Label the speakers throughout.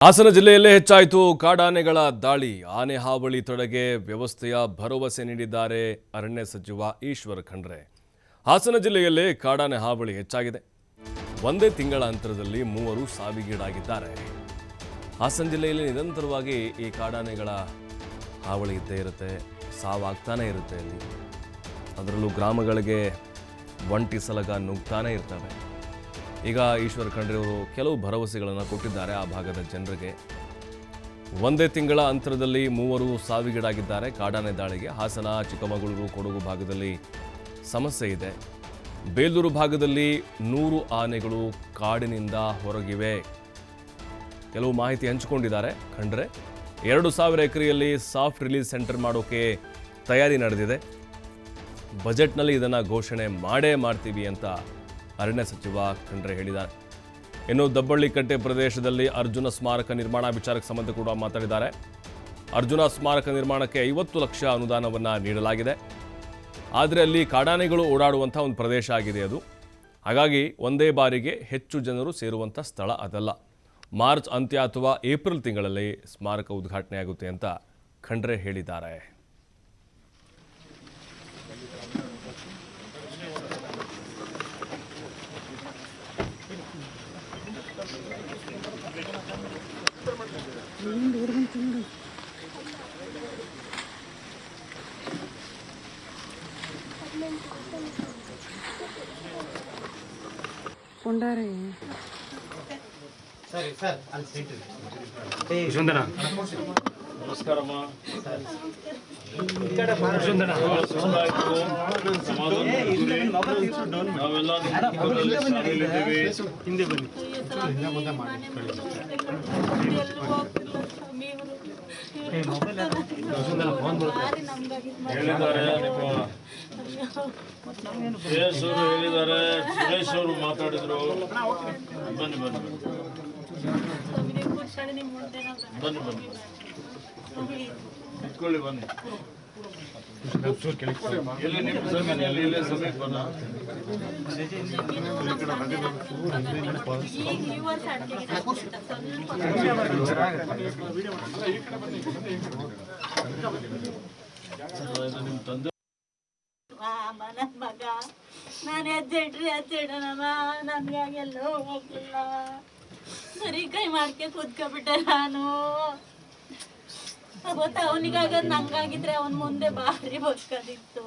Speaker 1: ಹಾಸನ ಜಿಲ್ಲೆಯಲ್ಲೇ ಹೆಚ್ಚಾಯಿತು ಕಾಡಾನೆಗಳ ದಾಳಿ. ಆನೆ ಹಾವಳಿ ತಡೆಗೆ ವ್ಯವಸ್ಥೆಯ ಭರವಸೆ ನೀಡಿದ್ದಾರೆ ಅರಣ್ಯ ಸಚಿವ ಈಶ್ವರ್ ಖಂಡ್ರೆ. ಹಾಸನ ಜಿಲ್ಲೆಯಲ್ಲೇ ಕಾಡಾನೆ ಹಾವಳಿ ಹೆಚ್ಚಾಗಿದೆ. ಒಂದೇ ತಿಂಗಳ ಅಂತರದಲ್ಲಿ 3 ಸಾವಿಗೀಡಾಗಿದ್ದಾರೆ. ಹಾಸನ ಜಿಲ್ಲೆಯಲ್ಲಿ ನಿರಂತರವಾಗಿ ಈ ಕಾಡಾನೆಗಳ ಹಾವಳಿ ಇದ್ದೇ ಇರುತ್ತೆ, ಸಾವಾಗ್ತಾನೆ ಇರುತ್ತೆ. ಅಲ್ಲಿ ಅದರಲ್ಲೂ ಗ್ರಾಮಗಳಿಗೆ ಒಂಟಿ ಸಲಗ ನುಗ್ತಾನೆ ಇರ್ತವೆ. ಈಗ ಈಶ್ವರ್ ಖಂಡ್ರೆ ಅವರು ಕೆಲವು ಭರವಸೆಗಳನ್ನು ಕೊಟ್ಟಿದ್ದಾರೆ ಆ ಭಾಗದ ಜನರಿಗೆ. ಒಂದೇ ತಿಂಗಳ ಅಂತರದಲ್ಲಿ 3 ಸಾವಿಗೀಡಾಗಿದ್ದಾರೆ ಕಾಡಾನೆ ದಾಳಿಗೆ. ಹಾಸನ, ಚಿಕ್ಕಮಗಳೂರು, ಕೊಡಗು ಭಾಗದಲ್ಲಿ ಸಮಸ್ಯೆ ಇದೆ. ಬೇಲೂರು ಭಾಗದಲ್ಲಿ 100 ಆನೆಗಳು ಕಾಡಿನಿಂದ ಹೊರಗಿವೆ. ಕೆಲವು ಮಾಹಿತಿ ಹಂಚಿಕೊಂಡಿದ್ದಾರೆ ಖಂಡ್ರೆ. 2,000 ಎಕರೆಯಲ್ಲಿ ಸಾಫ್ಟ್ ರಿಲೀಸ್ ಸೆಂಟರ್ ಮಾಡೋಕೆ ತಯಾರಿ ನಡೆದಿದೆ. ಬಜೆಟ್ನಲ್ಲಿ ಇದನ್ನು ಘೋಷಣೆ ಮಾಡ್ತೀವಿ ಅಂತ ಅರಣ್ಯ ಸಚಿವ ಖಂಡ್ರೆ ಹೇಳಿದ್ದಾರೆ. ಇನ್ನು ದಬ್ಬಳ್ಳಿಕಟ್ಟೆ ಪ್ರದೇಶದಲ್ಲಿ ಅರ್ಜುನ ಸ್ಮಾರಕ ನಿರ್ಮಾಣ ವಿಚಾರಕ್ಕೆ ಸಂಬಂಧ ಕೂಡ ಮಾತಾಡಿದ್ದಾರೆ. ಅರ್ಜುನ ಸ್ಮಾರಕ ನಿರ್ಮಾಣಕ್ಕೆ 50 ಲಕ್ಷ ಅನುದಾನವನ್ನು ನೀಡಲಾಗಿದೆ. ಆದರೆ ಅಲ್ಲಿ ಕಾಡಾನೆಗಳು ಓಡಾಡುವಂಥ ಒಂದು ಪ್ರದೇಶ ಆಗಿದೆ ಅದು. ಹಾಗಾಗಿ ಒಂದೇ ಬಾರಿಗೆ ಹೆಚ್ಚು ಜನರು ಸೇರುವಂಥ ಸ್ಥಳ ಅದಲ್ಲ. ಮಾರ್ಚ್ ಅಂತ್ಯ ಅಥವಾ ಏಪ್ರಿಲ್ ತಿಂಗಳಲ್ಲಿ ಸ್ಮಾರಕ ಉದ್ಘಾಟನೆಯಾಗುತ್ತೆ ಅಂತ ಖಂಡ್ರೆ ಹೇಳಿದ್ದಾರೆ.
Speaker 2: ಸರಿ ಸರ್ ಅಲ್ಲಿ ಸೀಟ್
Speaker 3: ಸುಂದರ
Speaker 2: ನಮಸ್ಕಾರಮ್ಮ ನಾವೆಲ್ಲ ಹಿಂದೆ ಬನ್ನಿ ಹೇಳಿದ್ದಾರೆ ಸುರೇಶ್ ಅವರು ಹೇಳಿದ್ದಾರೆ. ಸುರೇಶ್ ಅವರು ಮಾತಾಡಿದ್ರು. ಬನ್ನಿ ಬನ್ನಿ ಬನ್ನಿ ಬನ್ನಿ ಇಟ್ಕೊಳ್ಳಿ ಬನ್ನಿ. ಎಲ್ಲಿ ನಿಮ್ಮ ಸಮಯ ಎಲ್ಲಿ ಸಮಯಕ್ಕೆ ಬನ್ನ ನಿಮ್ಮ ತಂದೆ
Speaker 4: ನನ್ನ ಮಗ ನಾನು ಎದ್ದಿಡ್ರಮ್ಮ ನನ್ಗಾಗೆಲ್ಲೋ ಹೋಗ್ಲಿಲ್ಲ. ಸರಿ ಕೈ ಮಾಡ್ಕೆ ಕೂತ್ಕೊಬಿಟ್ಟೆ ನಾನು. ಗೊತ್ತಾ ಅವನಿಗಾಗದ್ ನಂಗಾಗಿದ್ರೆ ಅವನ್ ಮುಂದೆ ಭಾರಿ ಬದುಕೋದಿತ್ತು.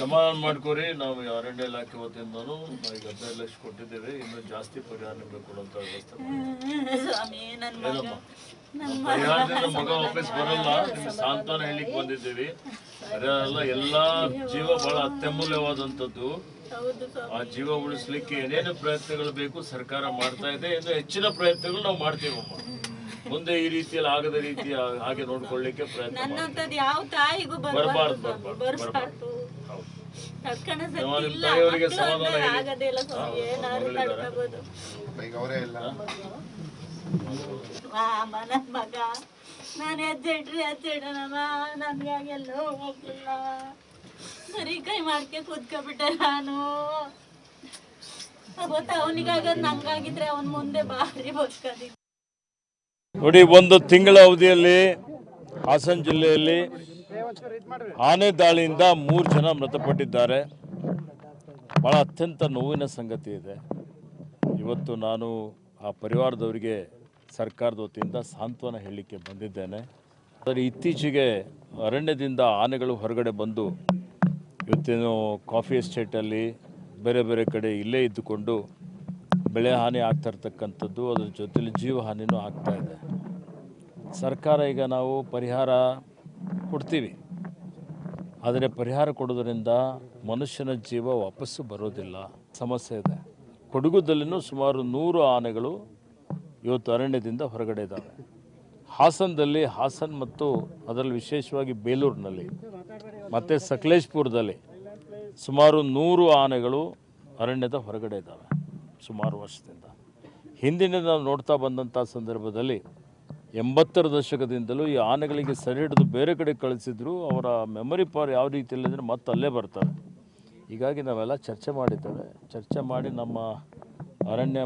Speaker 2: ಸಮಾಧಾನ ಮಾಡ್ಕೋರಿ. ನಾವು ಅರಣ್ಯ ಇಲಾಖೆ ವತಿಯಿಂದನೂ ಈಗ 15 ಲಕ್ಷ ಕೊಟ್ಟಿದ್ದೇವೆ. ಇನ್ನು ಜಾಸ್ತಿ ಪರಿಹಾರ ನಿಮಗೆ ಕೊಡುವಂತ ವ್ಯವಸ್ಥೆ
Speaker 4: ಸ್ವಾಮಿ.
Speaker 2: ಪರಿಹಾರದಿಂದ ಮಗ ವಾಪಸ್ ಬರಲ್ಲ. ನಿಮ್ಗೆ ಸಾಂತ್ವನ ಹೇಳಿಕ್ ಬಂದಿದ್ದೀವಿ. ಅದೆಲ್ಲ ಎಲ್ಲಾ ಜೀವ ಬಹಳ ಅತ್ಯಮೂಲ್ಯವಾದಂಥದ್ದು. ಆ ಜೀವ ಉಳಿಸ್ಲಿಕ್ಕೆ ಏನೇನು ಪ್ರಯತ್ನಗಳು ಬೇಕು ಸರ್ಕಾರ ಮಾಡ್ತಾ ಇದೆ. ಇನ್ನು ಹೆಚ್ಚಿನ ಪ್ರಯತ್ನಗಳು ನಾವು ಮಾಡ್ತೀವಮ್ಮ. ಮುಂದೆ ಈ ರೀತಿಯಲ್ಲಿ ಆಗದ ರೀತಿ ಹಾಗೆ ನೋಡ್ಕೊಳ್ಳಿಕ್ಕೆ ಪ್ರಯತ್ನ
Speaker 4: ಯಾವ ತಾಯಿಗೂ
Speaker 2: ಬರಬಾರ್ದು. ತಾಯಿಯವರಿಗೆ ಸಮಾಧಾನ
Speaker 4: ನನ್ನ ಮಗ ನಾನು ಎದ್ದಿಡ್ರಮ್ಮ ನನ್ಗಾಗೆಲ್ಲೋ ಹೋಗ್ಲಿಲ್ಲ. ಸರಿ ಕೈ ಮಾಡ್ಕೆ ಕೂತ್ಕೊಬಿಟ್ಟೆ ನಾನು. ಗೊತ್ತಾ ಅವನಿಗಾಗದ್ ನಂಗಾಗಿದ್ರೆ ಅವನ್ ಮುಂದೆ ಭಾರಿ ಬದುಕೋದಿತ್ತು.
Speaker 2: ನೋಡಿ, 1 ತಿಂಗಳ ಅವಧಿಯಲ್ಲಿ ಹಾಸನ ಜಿಲ್ಲೆಯಲ್ಲಿ ಆನೆ ದಾಳಿಯಿಂದ 3 ಜನ ಮೃತಪಟ್ಟಿದ್ದಾರೆ. ಭಾಳ ಅತ್ಯಂತ ನೋವಿನ ಸಂಗತಿ ಇದೆ. ಇವತ್ತು ನಾನು ಆ ಪರಿವಾರದವರಿಗೆ ಸರ್ಕಾರದ ವತಿಯಿಂದ ಸಾಂತ್ವನ ಹೇಳಲಿಕ್ಕೆ ಬಂದಿದ್ದೇನೆ. ಆದರೆ ಇತ್ತೀಚೆಗೆ ಅರಣ್ಯದಿಂದ ಆನೆಗಳು ಹೊರಗಡೆ ಬಂದು ಇವತ್ತೇನು ಕಾಫಿ ಎಸ್ಟೇಟಲ್ಲಿ ಬೇರೆ ಬೇರೆ ಕಡೆ ಇಲ್ಲೇ ಇದ್ದುಕೊಂಡು ಬೆಳೆ ಹಾನಿ ಆಗ್ತಾ ಇರ್ತಕ್ಕಂಥದ್ದು, ಅದರ ಜೊತೆಲಿ ಜೀವ ಹಾನಿನೂ ಆಗ್ತಾ ಇದೆ. ಸರ್ಕಾರ ಈಗ ನಾವು ಪರಿಹಾರ ಕೊಡ್ತೀವಿ. ಆದರೆ ಪರಿಹಾರ ಕೊಡೋದ್ರಿಂದ ಮನುಷ್ಯನ ಜೀವ ವಾಪಸ್ಸು ಬರೋದಿಲ್ಲ. ಸಮಸ್ಯೆ ಇದೆ. ಕೊಡಗುದಲ್ಲಿನೂ ಸುಮಾರು 100 ಆನೆಗಳು ಇವತ್ತು ಅರಣ್ಯದಿಂದ ಹೊರಗಡೆ ಇದ್ದಾವೆ. ಹಾಸನದಲ್ಲಿ, ಹಾಸನ ಮತ್ತು ಅದರಲ್ಲಿ ವಿಶೇಷವಾಗಿ ಬೇಲೂರಿನಲ್ಲಿ ಮತ್ತು ಸಕಲೇಶ್ಪುರದಲ್ಲಿ ಸುಮಾರು 100 ಆನೆಗಳು ಅರಣ್ಯದ ಹೊರಗಡೆ ಇದ್ದಾವೆ ಸುಮಾರು ವರ್ಷದಿಂದ. ಹಿಂದಿನ ನಾವು ನೋಡ್ತಾ ಬಂದಂಥ ಸಂದರ್ಭದಲ್ಲಿ 80ರ ದಶಕದಿಂದಲೂ ಈ ಆನೆಗಳಿಗೆ ಸೆರೆ ಹಿಡಿದು ಬೇರೆ ಕಡೆ ಕಳಿಸಿದ್ರು. ಅವರ ಮೆಮೊರಿ ಪವರ್ ಯಾವ ರೀತಿಯಲ್ಲಿ ಅಂದರೆ ಮತ್ತೆ ಅಲ್ಲೇ ಬರ್ತಾರೆ. ಹೀಗಾಗಿ ನಾವೆಲ್ಲ ಚರ್ಚೆ ಮಾಡಿದ್ದೇವೆ. ಚರ್ಚೆ ಮಾಡಿ ನಮ್ಮ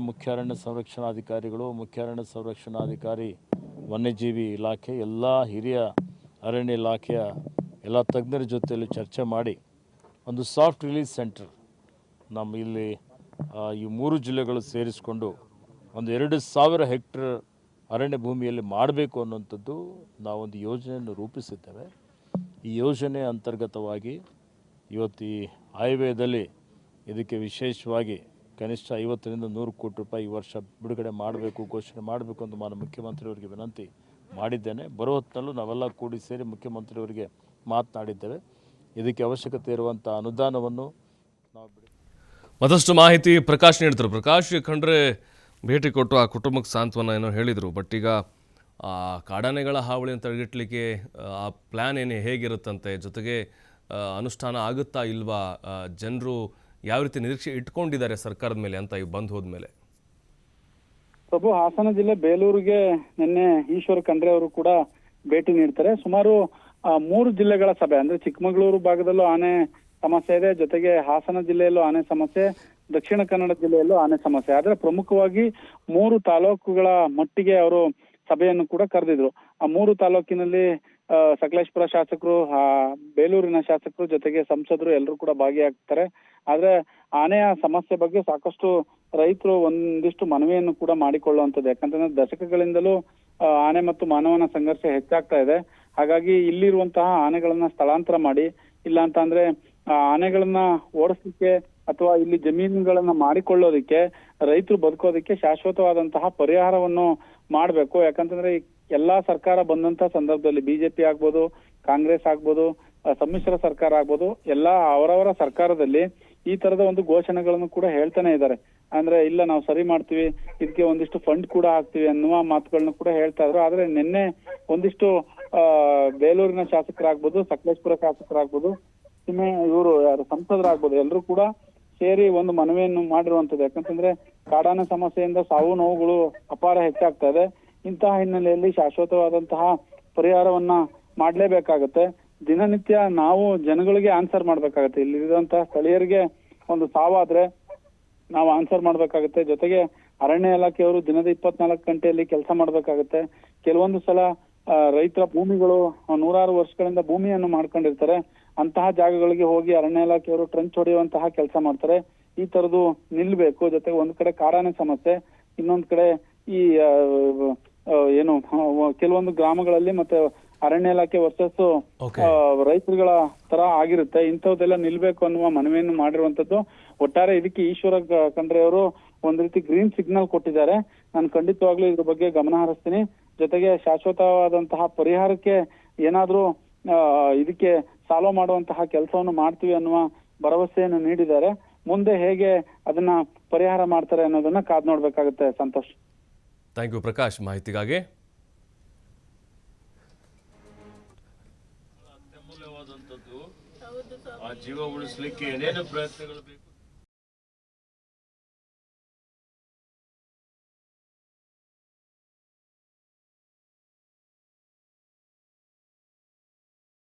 Speaker 2: ಮುಖ್ಯ ಅರಣ್ಯ ಸಂರಕ್ಷಣಾಧಿಕಾರಿಗಳು, ಮುಖ್ಯ ಅರಣ್ಯ ಸಂರಕ್ಷಣಾಧಿಕಾರಿ, ವನ್ಯಜೀವಿ ಇಲಾಖೆ, ಎಲ್ಲ ಹಿರಿಯ ಅರಣ್ಯ ಇಲಾಖೆಯ ಎಲ್ಲ ತಜ್ಞರ ಜೊತೆಯಲ್ಲಿ ಚರ್ಚೆ ಮಾಡಿ ಒಂದು ಸಾಫ್ಟ್ ರಿಲೀಸ್ ಸೆಂಟರ್ ನಮ್ಮ ಇಲ್ಲಿ ಈ 3 ಜಿಲ್ಲೆಗಳು ಸೇರಿಸಿಕೊಂಡು ಒಂದು 2,000 ಹೆಕ್ಟೇರ್ ಅರಣ್ಯ ಭೂಮಿಯಲ್ಲಿ ಮಾಡಬೇಕು ಅನ್ನುವಂಥದ್ದು ನಾವೊಂದು ಯೋಜನೆಯನ್ನು ರೂಪಿಸಿದ್ದೇವೆ. ಈ ಯೋಜನೆ ಅಂತರ್ಗತವಾಗಿ ಇವತ್ತು ಈ ಆಯವ್ಯಯದಲ್ಲಿ ಇದಕ್ಕೆ ವಿಶೇಷವಾಗಿ ಕನಿಷ್ಠ 50ರಿಂದ 100 ಕೋಟಿ ರೂಪಾಯಿ ಈ ವರ್ಷ ಬಿಡುಗಡೆ ಮಾಡಬೇಕು, ಘೋಷಣೆ ಮಾಡಬೇಕು ಅಂತ ನಾನು ಮುಖ್ಯಮಂತ್ರಿಯವರಿಗೆ ವಿನಂತಿ ಮಾಡಿದ್ದೇನೆ. ಬರೋ ಹೊತ್ತಿನಲ್ಲೂ ನಾವೆಲ್ಲ ಕೂಡಿ ಸೇರಿ ಮುಖ್ಯಮಂತ್ರಿಯವರಿಗೆ ಮಾತನಾಡಿದ್ದೇವೆ. ಇದಕ್ಕೆ ಅವಶ್ಯಕತೆ ಇರುವಂಥ ಅನುದಾನವನ್ನು ನಾವು
Speaker 1: ಮತ್ತಷ್ಟು ಮಾಹಿತಿ ಪ್ರಕಾಶ್ ನೀಡ್ತಾರೆ. ಪ್ರಕಾಶ್ ಖಂಡ್ರೆ ಭೇಟಿ ಕೊಟ್ಟು ಆ ಕುಟುಂಬಕ್ಕೆ ಸಾಂತ್ವನ ಏನೋ ಹೇಳಿದರು. ಬಟ್ ಈಗ ಕಾಡಾನೆಗಳ ಹಾವಳಿಯನ್ನು ತಡೆಗಟ್ಟಲಿಕ್ಕೆ ಆ ಪ್ಲ್ಯಾನ್ ಏನು ಹೇಗಿರುತ್ತಂತೆ, ಜೊತೆಗೆ ಅನುಷ್ಠಾನ ಆಗುತ್ತಾ ಇಲ್ವಾ, ಜನರು ಯಾವ ರೀತಿ ನಿರೀಕ್ಷೆ ಇಟ್ಕೊಂಡಿದ್ದಾರೆ ಸರ್ಕಾರದ ಮೇಲೆ ಅಂತ ಈಗ ಬಂದು ಹೋದ್ಮೇಲೆ?
Speaker 5: ಪ್ರಭು, ಹಾಸನ ಜಿಲ್ಲೆ ಬೇಲೂರಿಗೆ ನಿನ್ನೆ ಈಶ್ವರ್ ಖಂಡ್ರೆ ಅವರು ಕೂಡ ಭೇಟಿ ನೀಡ್ತಾರೆ. ಸುಮಾರು 3 ಜಿಲ್ಲೆಗಳ ಸಭೆ, ಅಂದ್ರೆ ಚಿಕ್ಕಮಗಳೂರು ಭಾಗದಲ್ಲೂ ಆನೆ ಸಮಸ್ಯೆ ಇದೆ, ಜೊತೆಗೆ ಹಾಸನ ಜಿಲ್ಲೆಯಲ್ಲೂ ಆನೆ ಸಮಸ್ಯೆ, ದಕ್ಷಿಣ ಕನ್ನಡ ಜಿಲ್ಲೆಯಲ್ಲೂ ಆನೆ ಸಮಸ್ಯೆ. ಆದ್ರೆ ಪ್ರಮುಖವಾಗಿ 3 ತಾಲೂಕುಗಳ ಮಟ್ಟಿಗೆ ಅವರು ಸಭೆಯನ್ನು ಕೂಡ ಕರೆದಿದ್ರು. ಆ 3 ತಾಲೂಕಿನಲ್ಲಿ ಸಕಲೇಶಪುರ ಶಾಸಕರು, ಬೇಲೂರಿನ ಶಾಸಕರು, ಜೊತೆಗೆ ಸಂಸದರು ಎಲ್ಲರೂ ಕೂಡ ಭಾಗಿಯಾಗ್ತಾರೆ. ಆದ್ರೆ ಆನೆಯ ಸಮಸ್ಯೆ ಬಗ್ಗೆ ಸಾಕಷ್ಟು ರೈತರು ಒಂದಿಷ್ಟು ಮನವಿಯನ್ನು ಕೂಡ ಮಾಡಿಕೊಳ್ಳುವಂಥದ್ದು. ಯಾಕಂತಂದ್ರೆ ದಶಕಗಳಿಂದಲೂ ಆನೆ ಮತ್ತು ಮಾನವನ ಸಂಘರ್ಷ ಹೆಚ್ಚಾಗ್ತಾ ಇದೆ. ಹಾಗಾಗಿ ಇಲ್ಲಿರುವಂತಹ ಆನೆಗಳನ್ನ ಸ್ಥಳಾಂತರ ಮಾಡಿ, ಇಲ್ಲ ಅಂತ ಅಂದ್ರೆ ಆನೆಗಳನ್ನ ಓಡಿಸ್ಲಿಕ್ಕೆ ಅಥವಾ ಇಲ್ಲಿ ಜಮೀನುಗಳನ್ನ ಮಾಡಿಕೊಳ್ಳೋದಿಕ್ಕೆ, ರೈತರು ಬದುಕೋದಿಕ್ಕೆ ಶಾಶ್ವತವಾದಂತಹ ಪರಿಹಾರವನ್ನು ಮಾಡ್ಬೇಕು. ಯಾಕಂತಂದ್ರೆ ಎಲ್ಲಾ ಸರ್ಕಾರ ಬಂದಂತ ಸಂದರ್ಭದಲ್ಲಿ ಬಿಜೆಪಿ ಆಗ್ಬೋದು, ಕಾಂಗ್ರೆಸ್ ಆಗ್ಬೋದು, ಸಮ್ಮಿಶ್ರ ಸರ್ಕಾರ ಆಗ್ಬೋದು, ಎಲ್ಲಾ ಅವರವರ ಸರ್ಕಾರದಲ್ಲಿ ಈ ತರದ ಒಂದು ಘೋಷಣೆಗಳನ್ನು ಕೂಡ ಹೇಳ್ತಾನೆ ಇದ್ದಾರೆ. ಅಂದ್ರೆ ಇಲ್ಲ ನಾವು ಸರಿ ಮಾಡ್ತೀವಿ, ಇದಕ್ಕೆ ಒಂದಿಷ್ಟು ಫಂಡ್ ಕೂಡ ಹಾಕ್ತಿವಿ ಅನ್ನುವ ಮಾತುಗಳನ್ನ ಕೂಡ ಹೇಳ್ತಾ ಇದ್ರು. ಆದ್ರೆ ನಿನ್ನೆ ಒಂದಿಷ್ಟು ಬೇಲೂರಿನ ಶಾಸಕರಾಗ್ಬೋದು, ಸಕಲೇಶಪುರ ಶಾಸಕರಾಗ್ಬೋದು, ಇವರು ಯಾರು ಸಂಸದರಾಗ್ಬೋದು, ಎಲ್ಲರೂ ಕೂಡ ಸೇರಿ ಒಂದು ಮನವಿಯನ್ನು ಮಾಡಿರುವಂತದ್ದು. ಯಾಕಂತಂದ್ರೆ ಕಾಡಾನೆ ಸಮಸ್ಯೆಯಿಂದ ಸಾವು ನೋವುಗಳು ಅಪಾರ ಹೆಚ್ಚಾಗ್ತಾ ಇದೆ. ಇಂತಹ ಹಿನ್ನೆಲೆಯಲ್ಲಿ ಶಾಶ್ವತವಾದಂತಹ ಪರಿಹಾರವನ್ನ ಮಾಡ್ಲೇಬೇಕಾಗತ್ತೆ. ದಿನನಿತ್ಯ ನಾವು ಜನಗಳಿಗೆ ಆನ್ಸರ್ ಮಾಡ್ಬೇಕಾಗತ್ತೆ. ಇಲ್ಲಿರುವಂತಹ ಸ್ಥಳೀಯರಿಗೆ ಒಂದು ಸಾವಾದ್ರೆ ನಾವು ಆನ್ಸರ್ ಮಾಡ್ಬೇಕಾಗತ್ತೆ. ಜೊತೆಗೆ ಅರಣ್ಯ ಇಲಾಖೆಯವರು ದಿನದ 24 ಗಂಟೆಯಲ್ಲಿ ಕೆಲಸ ಮಾಡ್ಬೇಕಾಗತ್ತೆ. ಕೆಲವೊಂದು ಸಲ ರೈತರ ಭೂಮಿಗಳು 100 ವರ್ಷಗಳಿಂದ ಭೂಮಿಯನ್ನು ಮಾಡ್ಕೊಂಡಿರ್ತಾರೆ. ಅಂತಹ ಜಾಗಗಳಿಗೆ ಹೋಗಿ ಅರಣ್ಯ ಇಲಾಖೆಯವರು ಟ್ರಂಚ್ ಹೊಡೆಯುವಂತಹ ಕೆಲಸ ಮಾಡ್ತಾರೆ. ಈ ತರದ್ದು ನಿಲ್ಬೇಕು. ಜೊತೆಗೆ ಒಂದ್ ಕಡೆ ಕಾಡಾನೆ ಸಮಸ್ಯೆ, ಇನ್ನೊಂದ್ ಕಡೆ ಈ ಏನು ಕೆಲವೊಂದು ಗ್ರಾಮಗಳಲ್ಲಿ ಮತ್ತೆ ಅರಣ್ಯ ಇಲಾಖೆ ವರ್ಸಸ್ ರೈತರುಗಳ ತರ ಆಗಿರುತ್ತೆ. ಇಂಥದ್ದೆಲ್ಲ ನಿಲ್ಬೇಕು ಅನ್ನುವ ಮನವಿಯನ್ನು ಮಾಡಿರುವಂತದ್ದು. ಒಟ್ಟಾರೆ ಇದಕ್ಕೆ ಈಶ್ವರ ಖಂಡ್ರೆ ಅವರು ಒಂದ್ ರೀತಿ ಗ್ರೀನ್ ಸಿಗ್ನಲ್ ಕೊಟ್ಟಿದ್ದಾರೆ. ನಾನು ಖಂಡಿತವಾಗ್ಲೂ ಇದ್ರ ಬಗ್ಗೆ ಗಮನ ಹರಿಸ್ತೀನಿ. ಜೊತೆಗೆ ಶಾಶ್ವತವಾದಂತಹ ಪರಿಹಾರಕ್ಕೆ ಏನಾದ್ರೂ ಇದಕ್ಕೆ ಸಾಲ್ವ್ ಮಾಡುವಂತಹ ಕೆಲಸವನ್ನು ಮಾಡ್ತೀವಿ ಅನ್ನುವ ಭರವಸೆಯನ್ನು ನೀಡಿದ್ದಾರೆ. ಮುಂದೆ ಹೇಗೆ ಅದನ್ನ ಪರಿಹಾರ ಮಾಡ್ತಾರೆ ಅನ್ನೋದನ್ನ ಕಾದ್ ನೋಡ್ಬೇಕಾಗುತ್ತೆ. ಸಂತೋಷ್,
Speaker 1: ಥ್ಯಾಂಕ್ ಯು ಪ್ರಕಾಶ್ ಮಾಹಿತಿಗಾಗಿ.
Speaker 2: ಅತ್ಯಮೂಲ್ಯವಾದಂಥದ್ದು ಆ ಜೀವ ಉಳಿಸ್ಲಿಕ್ಕೆ ಏನೇನು ಪ್ರಯತ್ನಗಳು ಬೇಕು